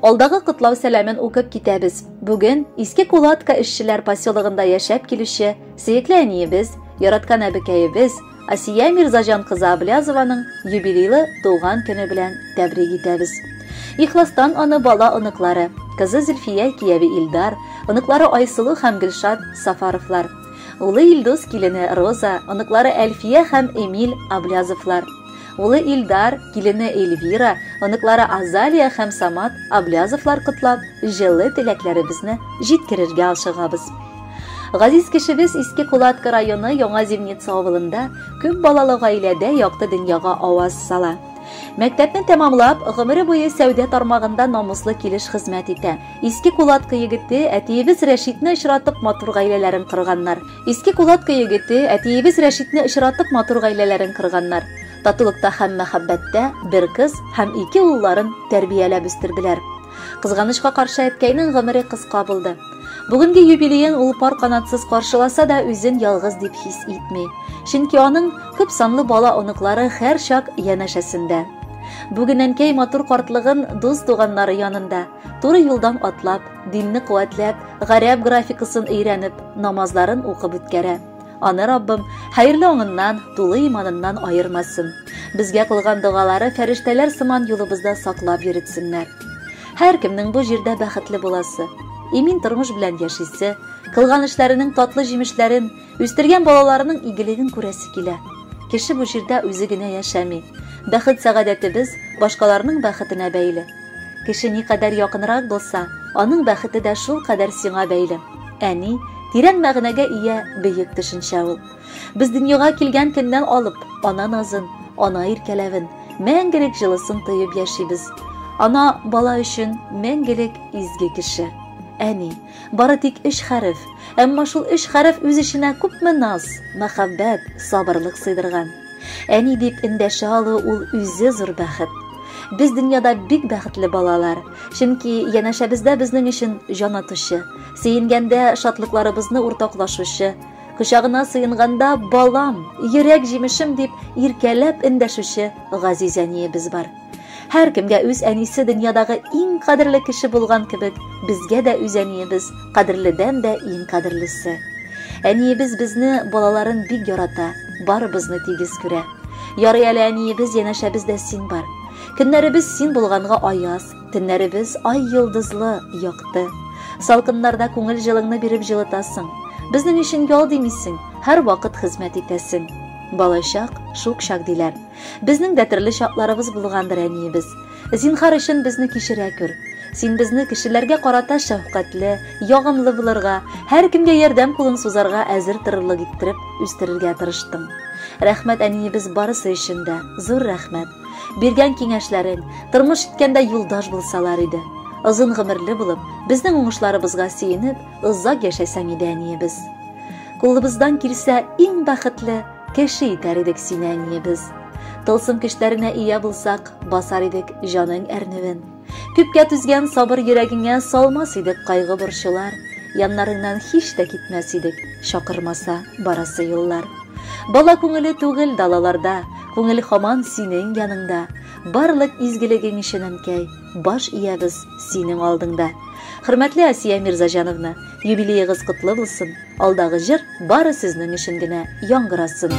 Алдагы котлау сәламен укып китәбез. Бүген Иске Кулатка эшчеләр поселогында яшәп килүче сөекле әниебез, яраткан әбекәебез Асия Мирзажан кызы Аблязованың юбилейлы туган көне белән тәбрик итәбез. Ихластан аны бала оныклары, кызы Зөлфия кияви Илдар, оныклары Айсылу һәм Гөлшат Сафаровлар, улы Илдус килене Роза, оныклары Әлфия һәм Эмиль Аблязовлар, улы Илдар килене Эльвира, оныклары Азалия һәм Самат Аблязовлар котлап, җылы теләкләребезне җиткерергә ашыгабыз. Газиз кешебез Иске Кулатка районы Яңа Зимница авылында күп балалы гаиләдә якты дөньяга аваз сала. Мәктәпне тәмамлап, гомере буе сәүдә тармагында намуслы килеш хезмәт итә. Иске Кулатка егете әтиебез Рәшитне очратып матур гаиләләрен корганнар. Иске Кулатка егете әтиебез Рәшитне очратып матур гаиләләрен корганнар. Татулыкта һәм мәхәббәттә бер кыз һәм 2 улларын тәрбияләп үстерделәр. Кызганычка каршы әткәйнең гомере кыска булды. Бүгенге юбилеен ул пар канатсыз каршыласа да үзен ялгыз дип хис итми. Чөнки аның күп санлы бала оныклары һәр чак янәшәсендә. Бүген әнкәй матур картлыгын дус туганнары янында, туры юлдан атлап, динне куәтләп, гарәп графикасын өйрәнеп, намазларын укып үткәрә. Аны Раббым хәерле аңыннан, тулы иманыннан айырмасын. Безгә кылган дугалары фәрештәләр сыман юлыбызда саклап йөритсеннәр. Һәр кемнең бу җирдә бәхетле буласы, имин тормыш белән яшисе, кылган эшләренең татлы җимешләрен, үстергән балаларының игелеген күрәсе килә. Кеше бу җирдә үзе генә яшәми. Бәхет сәгадәтебез башкаларның бәхетенә бәйле. Кеше никадәр якынрак булса, аның бәхете дә шул кадәр сиңа бәйле. Әни, тирән мәгънәгә ия бөек төшенчә ул. Без дөньяга килгән көннән алып, ана назын, ана иркәләвен, мәңгелек җылысын тоеп яшибез. Ана бала өчен мәңгелек изге кеше. Әни, бары тик 3 хәреф, әмма шул 3 хәреф үз эченә күпме наз, мәхәббәт, сабырлык сыйдырган. Әни дип эндәшә алу ул үзе зур бәхет. Без дөньяда бик бәхетле балалар, чөнки янәшәбездә безнең өчен җан атучы, сөенгәндә шатлыкларыбызны уртаклашучы, кочагына сыенганда балам, йөрәк җимешем дип иркәләп эндәшүче газиз әниебез бар. Һәр кемгә үз әнисе дөньядагы иң кадерле кеше булган кебек, безгә дә үз әниебез кадерледән дә иң кадерлесе. Әниебез безне, балаларын бик ярата, барыбызны тигез күрә. Ярый әле әниебез, янәшәбездә син бар. Көннәребез син булганга аяз, төннәребез ай йолдызлы, якты. Салкыннарда күңел җылыңны биреп җылытасың. Безнең өчен ял димисең, һәр вакыт хезмәт итәсең. Балачак, шук чак диләр. Безнең дә төрле чакларыбыз булгандыр, әниебез. Зинһар өчен безне кичерә күр. Син безне кешеләргә карата шәфкатьле, ягымлы булырга, һәр кемгә ярдәм кулын сузарга әзер торырлык иттереп үстерергә тырыштың. Рәхмәт әниебез барысы өчен дә, зур рәхмәт. Биргән киңәшләрең, тормыш иткәндә юлдаш булсалар иде. Озын гомерле булып, безнең уңышларыбызга сөенеп, озак яшәсәң иде, әниебез. Кулыбыздан килсә, иң бәхетле кеше итәр идек син, әниебез. Тылсым көчләренә ия булсак, басар идек җаның әрневен. Күпкә түзгән сабыр йөрәгеңә салмас идек кайгы борчулар. Яннарыңнан һич тә китмәс идек, чакырмаса барасы юллар. Бала күңеле түгел далаларда, күңел һаман синең яныңда. Барлык изгелегең өчен әнкәй, баш иябез синең алдыңда. Хөрмәтле Асия Мирзажановна, юбилеегыз котлы булсын. Алдагы җыр бары сезнең өчен генә яңгырасын.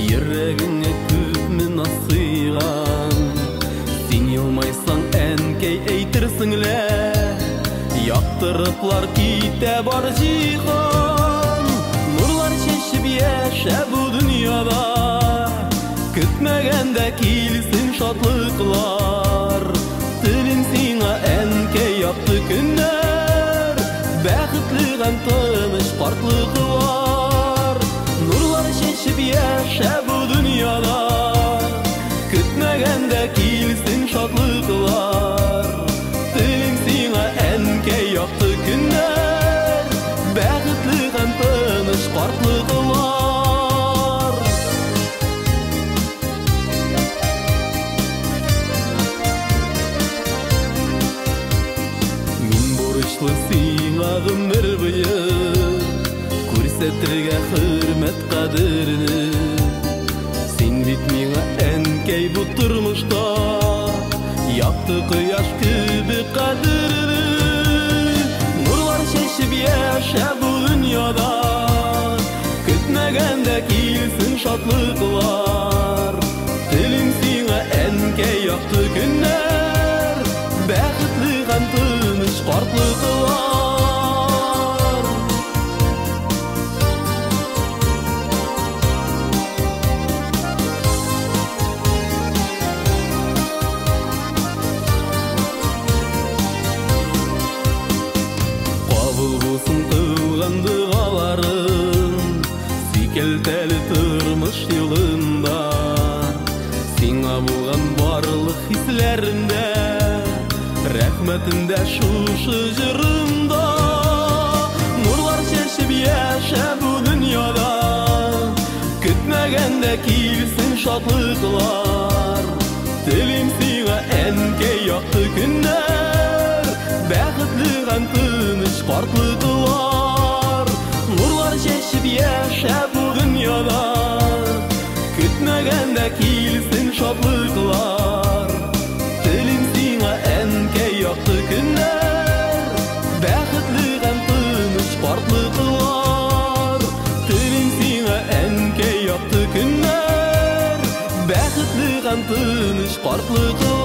Йөрәгеңә күпме насыйган, син елмайсаң әнкәй әйтерсең лә, яктырыклар китә бар җиһан. Нурлар чәчеп яшә бу дөньяда, көтмәгәндә килсен шатлыклар. Телем сиңа әнкәй якты көннәр, бәхетле һәм тыныч картлыгы бар. Нурлар чәчеп яшә бу дөньяда, картлыгылар. Мин бурычлы сиңа гомер буе күрсәтергә хөрмәт кадерне. Син бит миңа әнкәй бу тормышта якты кояш кебе кадерле. Нурлар чәчеп яшә бу дөньяда, көтмәгәндә килсен шатлыклар. Телим сиңа әнкәй якты көннәр, бәхетле һәм тыныч картлыклар. Келтәле тормыш юлында, сиңа булган барлык хисләрендә, рәхмәтендә шушы җырымда. Нурлар чәчеп яшә бу дөньяда, көтмәгәндә килсен шатлыклар. Телим сиңа әнкәй якты көннәр, бәхетле һәм тыныч картлыклар. Нурлар чәчеп яшә бу дөньяда, көтмәгәндә килсен шатлыклар. Телим сиңа әнкәй якты көннәр, бәхетле һәм тыныч картлыклар. Телим сиңа әнкәй якты көннәр, бәхетле һәм тыныч картлыклар.